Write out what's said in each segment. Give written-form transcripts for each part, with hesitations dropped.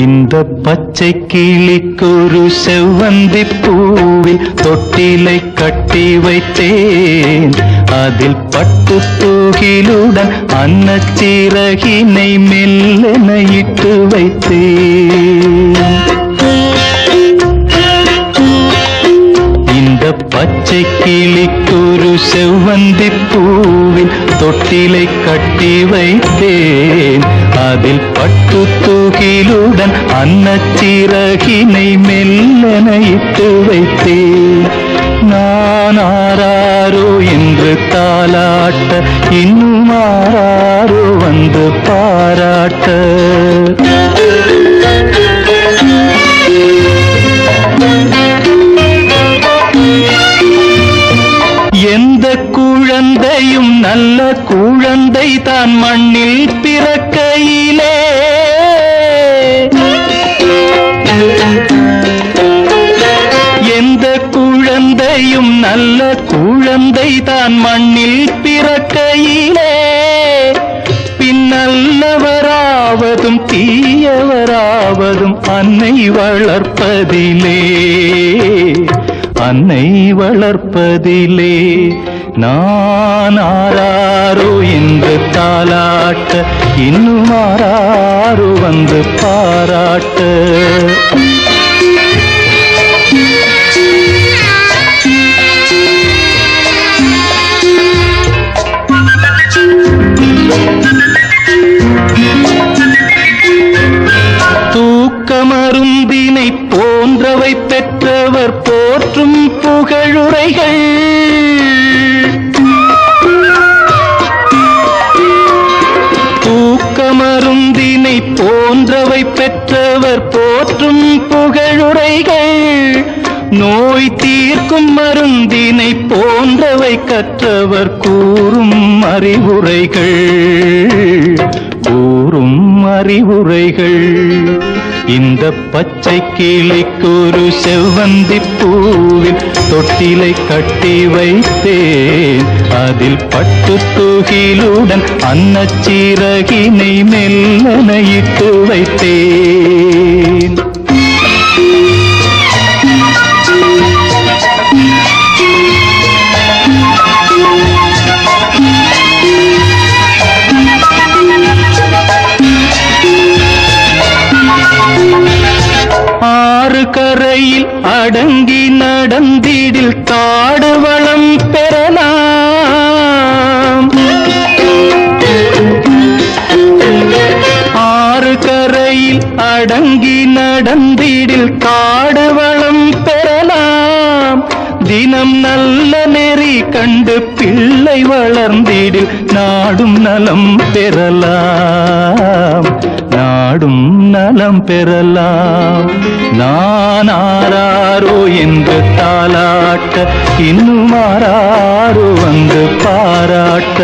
இந்த பச்சை கிளிக்கொரு செவ்வந்தி பூவில் தொட்டிலை கட்டி வைத்தேன். அதில் பட்டு தூகிலுடன் அன்னச்சிறகினை மெல்லென இட்டு வைத்தேன். இந்த பச்சை கிளிக்கொரு செவ்வந்தி பூவில் தொட்டிலை கட்டி வைத்தேன். அதில் பட்டு தூகிலுடன் அன்னச்சிறகினை மெல்லென இட்டு வைத்தேன். நான் ஆராரோ என்று தாலாட்ட, இன்னும் ஆராரோ வந்து பாராட்ட. எந்த குழந்தையும் நல்ல குழந்தை தான் மண்ணில் பிறக்கையிலே. எந்த குழந்தையும் நல்ல குழந்தை தான் மண்ணில் பிறக்கையிலே. பின்னல்லவராவதும் தீயவராவதும் அன்னை வளர்ப்பதிலே, அன்னை வளர்ப்பதிலே. நான் ஆராரோ என்று தாலாட்ட, இன்னும் ஆராரோ வந்து பாராட்ட. தூக்கமருந்தினை போன்றவை பெற்றவர் போற்றும் புகழுரைகள். தூக்கமருந்தினை போன்றவை பெற்றவர் போற்றும் புகழுரைகள். நோய் தீர்க்கும் மருந்தினை போன்றவை கற்றவர் கூறும் அறிவுரைகள், கூறும் அறிவுரைகள். இந்த பச்சை கிளிக்கொரு செவ்வந்தி பூவில் தொட்டிலை கட்டி வைத்தேன். அதில் பட்டு தூகிலுடன் அன்னச்சிறகினை மெல்லென இட்டு வைத்தேன். ஆறு கரையில் அடங்கி நடந்திடில் காடு வளம் பெறலாம். ஆறு கரையில் அடங்கி நடந்திடில் காடு வளம் பெறலாம். தினம் நல்ல நெறி கண்டு பிள்ளை வளர்ந்திடில் நாடும் நலம் பெறலாம், நாடும் நலம் பெறலாம். நான் ஆராரோ என்று தாலாட்ட, இன்னும் ஆராரோ வந்து பாராட்ட.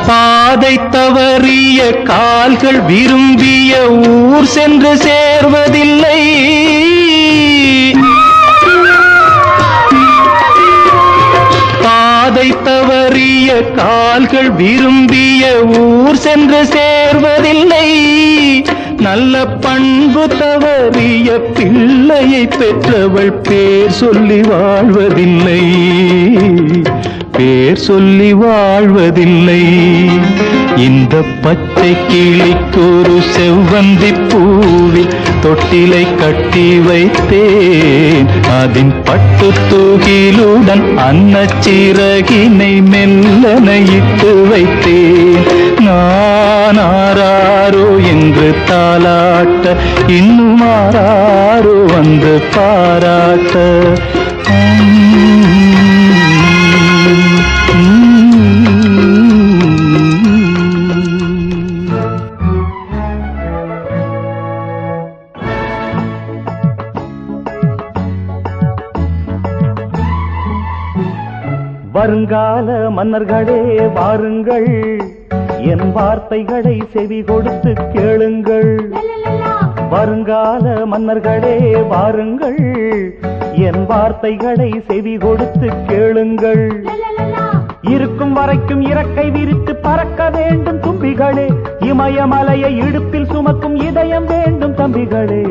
பாதை தவறிய கால்கள் விரும்பிய ஊர் சென்று சேர்வதில்லை. பாதை தவறிய கால்கள் விரும்பிய ஊர் சென்று சேர்வதில்லை. நல்ல பண்பு தவறிய பிள்ளையை பெற்றவள் பேர் சொல்லி வாழ்வதில்லை, பேர் சொல்லி வாழ்வதில்லை. இந்த பச்சை கிளிக்கொரு செவ்வந்தி பூவில் தொட்டிலை கட்டி வைத்தேன். அதின் பட்டு தூகிலுடன் அன்னச்சிறகினை மெல்லென இட்டு வைத்தேன். நான் ஆராரோ என்று தாலாட்ட, இன்னும் ஆராரோ வந்து பாராட்ட. வருங்கால மன்னர்களே வாருங்கள், என் வார்த்தைகளை செவி கொடுத்து கேளுங்கள். வருங்கால மன்னர்களே வாருங்கள், என் வார்த்தைகளை செவி கொடுத்து கேளுங்கள். இருக்கும் வரைக்கும் இறக்கை விரித்து பறக்க வேண்டும் தும்பிகளே. இமயமலையை இடுப்பில் சுமக்கும் இதயம் வேண்டும் தம்பிகளே.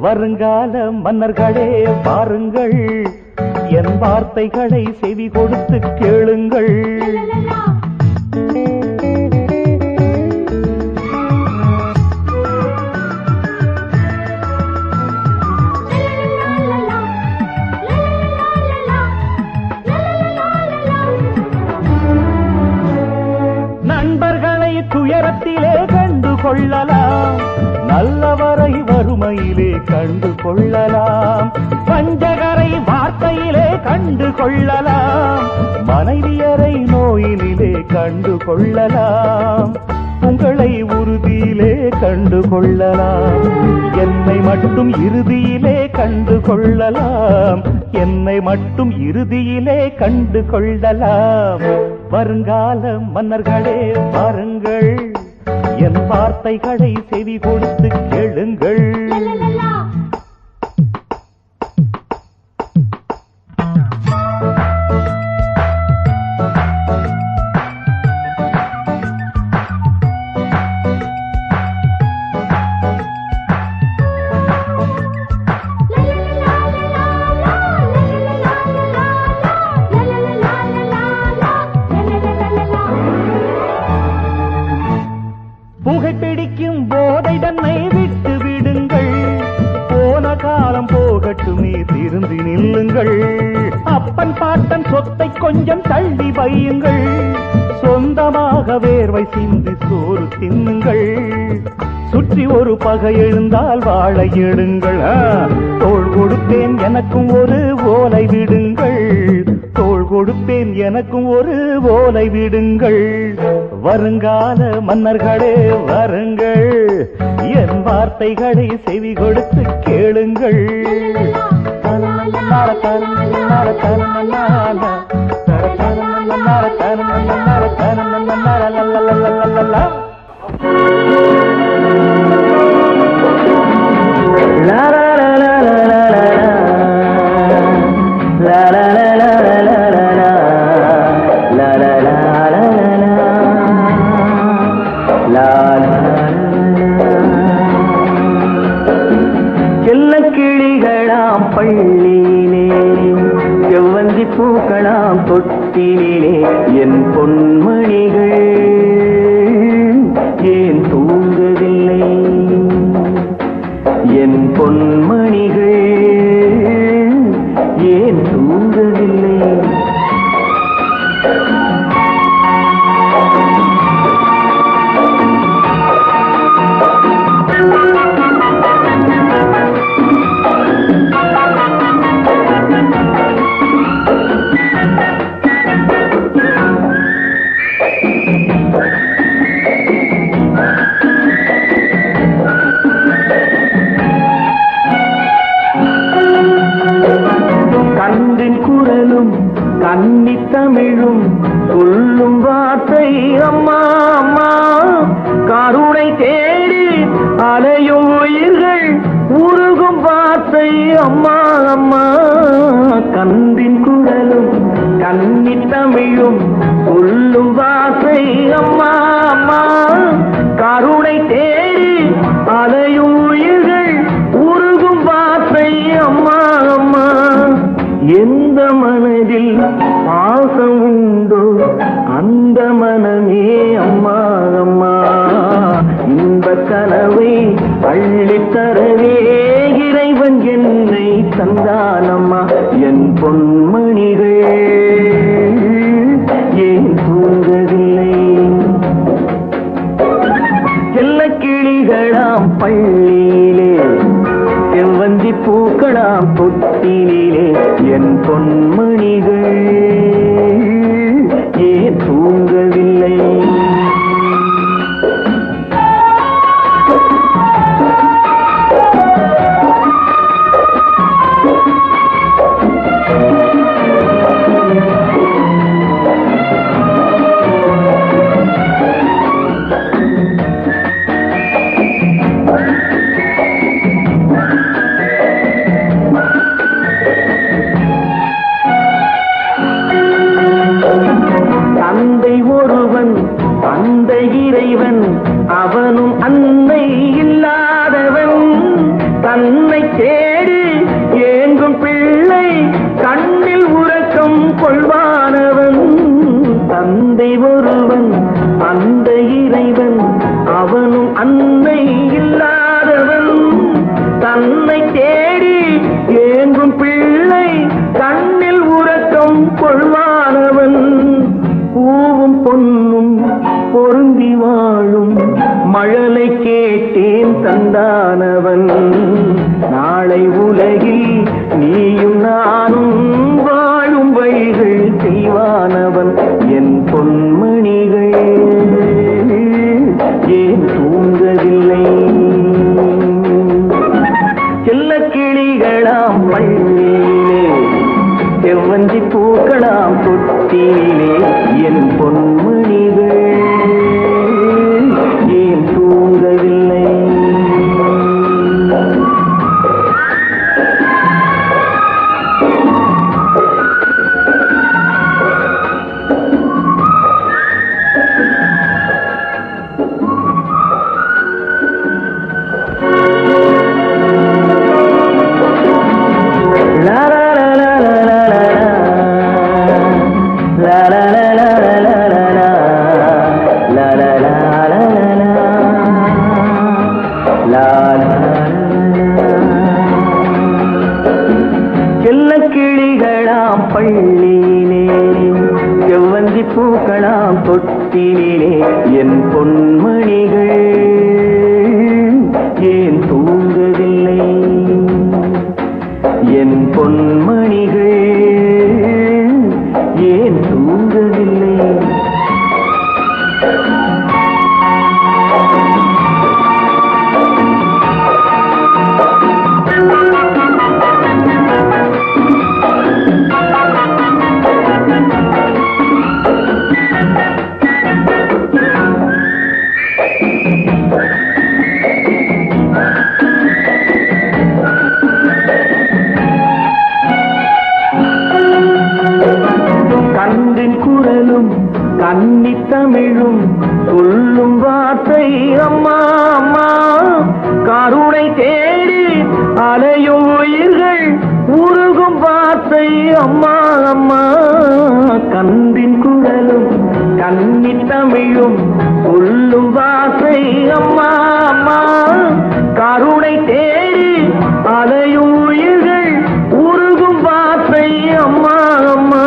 வருங்கால மன்னர்களே வாருங்கள், என் வார்த்தைகளை செவி கொடுத்து கேளுங்கள். நண்பர்களை துயரத்திலே கண்டு கொள்ளலாம், நல்லவரை வறுமையிலே கண்டு கொள்ளலாம். பஞ்சகரை வார்த்தையிலே கண்டு கொள்ளலாம், மனைவியரை நோயினிலே கண்டு கொள்ளலாம். உங்களை உறுதியிலே கண்டு கொள்ளலாம், என்னை மட்டும் இறுதியிலே கண்டு கொள்ளலாம். என்னை மட்டும் இறுதியிலே கண்டு கொள்ளலாம். வருங்கால மன்னர்களே வாருங்கள், என் வார்த்தைகளை செவி கொடுத்து கேளுங்கள். புகைப்பிடிக்கும் போதை தன்னை விட்டு விடுங்கள், போன காலம் போகட்டுமே திரும்பி நில்லுங்கள். அப்பன் பாட்டன் சொத்தை கொஞ்சம் தள்ளி வையுங்கள், சொந்தமாக வேர்வை சிந்தி சோறு தின்னுங்கள். சுற்றி ஒரு பகை எழுந்தால் வாழை எடுங்கள், தோள் கொடுப்பேன் எனக்கும் ஒரு ஓலை விடுங்கள். தோள் கொடுப்பேன் எனக்கும் ஒரு ஓலை விடுங்கள். வருங்கால மன்னர்களே வருங்கள், என் வார்த்தைகளை செவி கொடுத்து கேளுங்கள். கிளிகளாம் பள்ளியிலே, செவ்வந்தி பூக்களாம் தொட்டிலே, என் பொன்மணிகள் ஏன் தூங்கவில்லை? என் பொன்மணிகள் ஏன் தூங்கவில்லை? கன்னி தமிழும் சொல்லும் வார்த்தை அம்மா அம்மா, கருணை தேடி அலையும் உயிர்கள் உருகும் வார்த்தை அம்மா அம்மா. கந்தின் குரலும் கன்னி தமிழும் சொல்லும் வார்த்தை அம்மா அம்மா, கருணை தேடி அலையும் உயிர்கள் உருகும் வார்த்தை அம்மா அம்மா. எந்த மனதில் பாசம் உண்டோ அந்த மனமே அம்மா அம்மா. இன்ப கனவை அள்ளித்தரவே இறைவன் என்னை தந்தானம்மா. என் பொன்மணிகள் ஏன் தூங்கவில்லை? செல்ல கிளிகளாம் பள்ளியிலே, செவ்வந்தி பூக்களாம் தொட்டிலே, என் பொன்மணிகள் ஏன் தூங்கவில்லை? தன்னை தேடி ஏங்கும் பிள்ளை கண்ணில் உறக்கம் கொள்வானவன் தந்தை ஒருவன் அந்த இறைவன் அவனும் அன்னை இல்லாதவன் தன்னை தேடி ஏங்கும் பிள்ளை கண்ணில் உறக்கம் கொள்வானவன் பூவும் பொன்னும் பொருந்தி வாழும் மழலை கேட்டேன் தந்தானவன் நாளை உலகில் நீயும் நானும் வாழும் வழிகள் செய்வானவன் என் பொன்மணிகள் ஏன் தூங்கவில்லை செல்ல கிளிகளாம் பள்ளியிலே செவ்வந்தி பூக்களாம் தொட்டிலே என் பொன்மணிகள் ஏன் தூங்கவில்லை செல்ல கிளிகளாம் பள்ளியிலே செவ்வந்தி பூக்களாம் தொட்டிலே என் பொன்மணிகள் ஏன் தூங்கவில்லை என் பொன்மணிகள் ஏன் தூங்கவில்லை கன்னி தமிழும் சொல்லும் வார்த்தை அம்மா அம்மா கருணை தேடி அலையும் உயிர்கள் உருகும் வார்த்தை அம்மா அம்மா கன்றின் குரலும் கன்னி தமிழும் சொல்லும் வார்த்தை அம்மா அம்மா கருணை தேடி அலையும் உயிர்கள் உருகும் வார்த்தை அம்மா அம்மா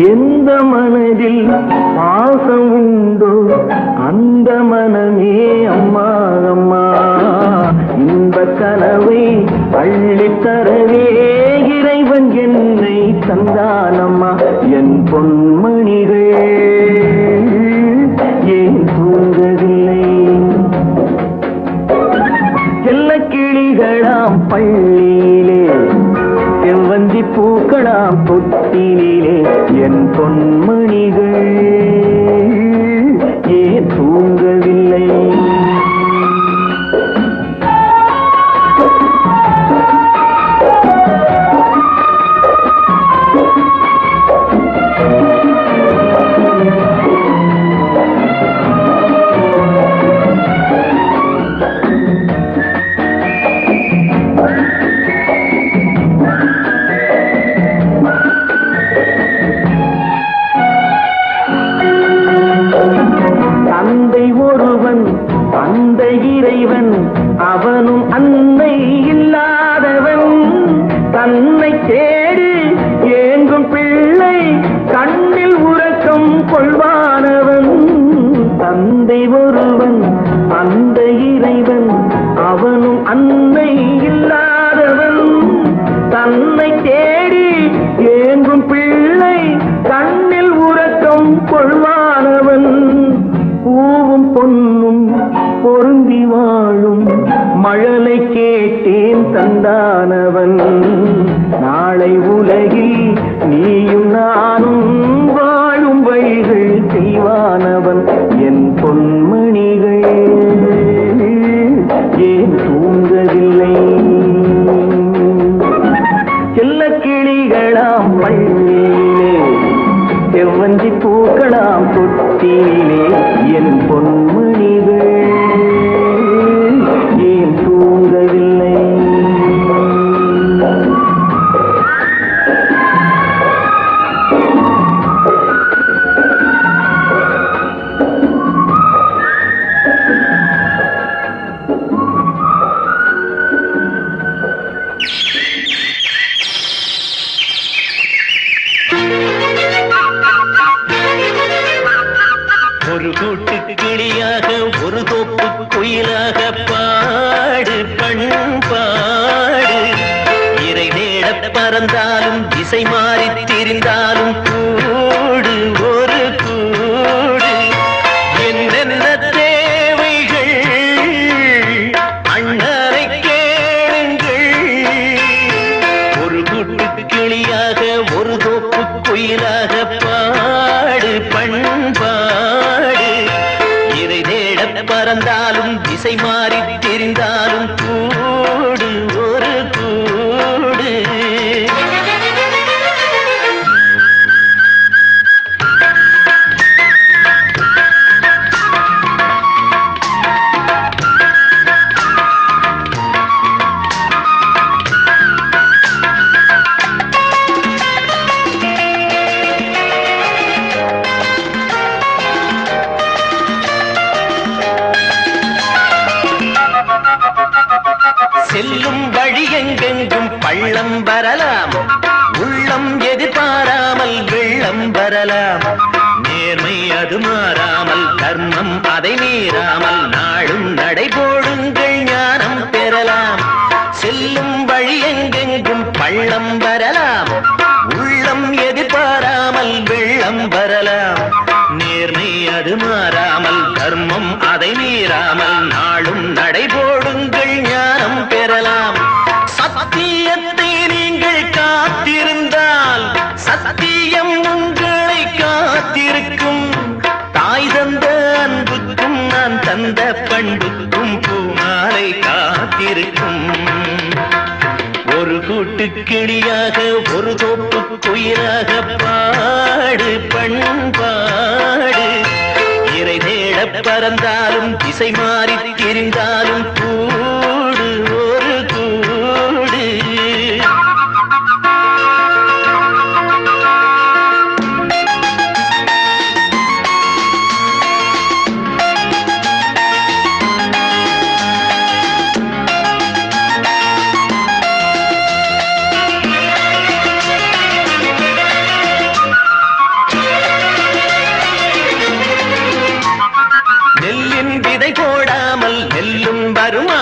எந்த மனதில் பாசம் உண்டோ அந்த மனமே அம்மா அம்மா இன்ப கனவை அள்ளித்தரவே இறைவன் என்னை தந்தானம்மா என் பொன்மணிகள் ஏன் தூங்கவில்லை செல்ல கிளிகளாம் பள்ளியிலே செவ்வந்தி பூக்களாம் தொட்டிலே என் பொன்மணிகள் ஏன் தூங்கவில்லை அந்த இறைவன் அவனும் அன்னை இல்லாதவன் தன்னை தேடி ஏங்கும் பிள்ளை கண்ணில் உறக்கம் கொள்வானவன் தந்தை ஒருவன் அந்த இறைவன் அவனும் அன்னை இல்லாதவன் தன்னை தேடி ஏங்கும் பிள்ளை கண்ணில் உறக்கம் கொள்வானவன் பூவும் பொன்னும் பொருந்தி வாழும் மழலை கேட்டேன் தந்தானவன் நாளை உலகில் நீயும் நானும் வாழும் வழிகள் செய்வானவன் என் பொன்மணிகள் ஏன் தூங்கவில்லை செல்ல கிளிகளாம் பள்ளியிலே செவ்வந்தி பூக்களாம் தொட்டிலே என் பொன்மணிகள் ஏன் தூங்கவில்லை பறந்தாலும் திசை மாறி திரிந்தாலும் கூடு ஒரு கூடு என்னென்ன தேவைகள் அண்ணரை கேளுங்கள் ஒரு கூட்டு கிளியாக ஒரு தோப்பு குயிலாக பாடு பண்பாடு இதை தேட பறந்தாலும் திசை மாறி திரிந்தாலும் கூடு ஒரு கூடு செல்லும் வழி எங்கெங்கும் பள்ளம் வரலாம் உள்ளம் எதிர்பாராமல் வெள்ளம் வரலாம் நேர்மை அது மாறாமல் தர்மம் அதை மீறாமல் நாளும் நடைபோடுங்கள் ஞானம் பெறலாம் செல்லும் வழி எங்கெங்கும் பள்ளம் வரலாம் உள்ளம் எதிர்பாராமல் வெள்ளம் வரலாம் நேர்மை அது மாறாமல் தர்மம் அதை மீறாமல் நாளும் நடைபோடுங்கள் ஞானம் பெறலாம் சத்தியத்தை நீங்கள் காத்திருந்தால் சத்தியம் உங்களை காத்திருக்கும் தாய் தந்த அன்புக்கும் நான் தந்த பண்புக்கும் பூமாலை காத்திருக்கும் ஒரு கூட்டு கிளியாக ஒரு தோப்பு குயிலாக பாடு பண்பாடு இறை தேட பறந்தாலும் திசை மாறி திரிந்தாலும் கூடு ஒரு கூடு போடாமல் நெல்லும் வருமா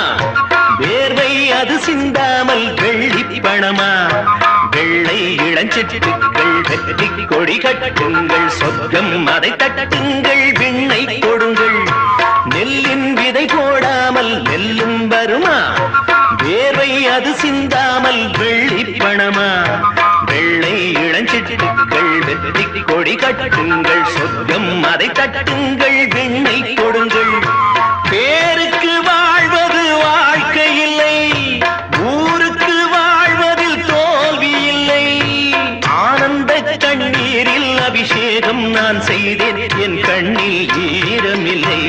வேர்வை அது சிந்தாமல் வெள்ளி பணமா வெள்ளை இளஞ்சிட்டுக்கள் வெற்றி கொடி கட்டுங்கள் சொர்க்கம் அதை தட்டுங்கள் விண்ணை கொடுங்கள் நெல்லின் விதை போடாமல் நெல்லும் வருமா வேர்வை அது சிந்தாமல் வெள்ளி பணமா வெள்ளை இளஞ்சிட்டுக்கள் வெற்றி கொடி கட்டுங்கள் சொர்க்கம் அதை தட்டுங்கள் விண்ணை கொடுங்கள் பேருக்கு வாழ்வது வாழ்க்கை இல்லை ஊருக்கு வாழ்வதில் தோல்வி இல்லை ஆனந்த கண்ணீரில் அபிஷேகம் நான் செய்தேன் என் கண்ணில் ஈரமில்லை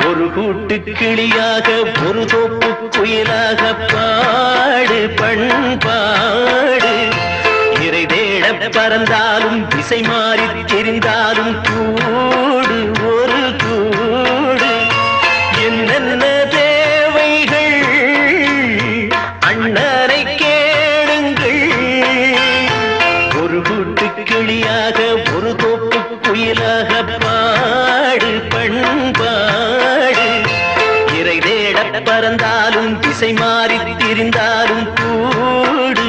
ஒரு கூட்டு கிளியாக ஒரு தோப்பு குயிலாக பாடு பண்பாடு இறை தேட பறந்தாலும் திசை மாறி தெரிந்தாலும் கூடு ஒரு கூடு என்னென்ன தேவைகள் அண்ணரை கேளுங்கள் ஒரு கூட்டு கிளியாக ஒரு தோப்பு குயிலாக பாடு பண்பாடு இறை தேட பறந்தாலும் திசை மாறி திரிந்தாலும் கூடு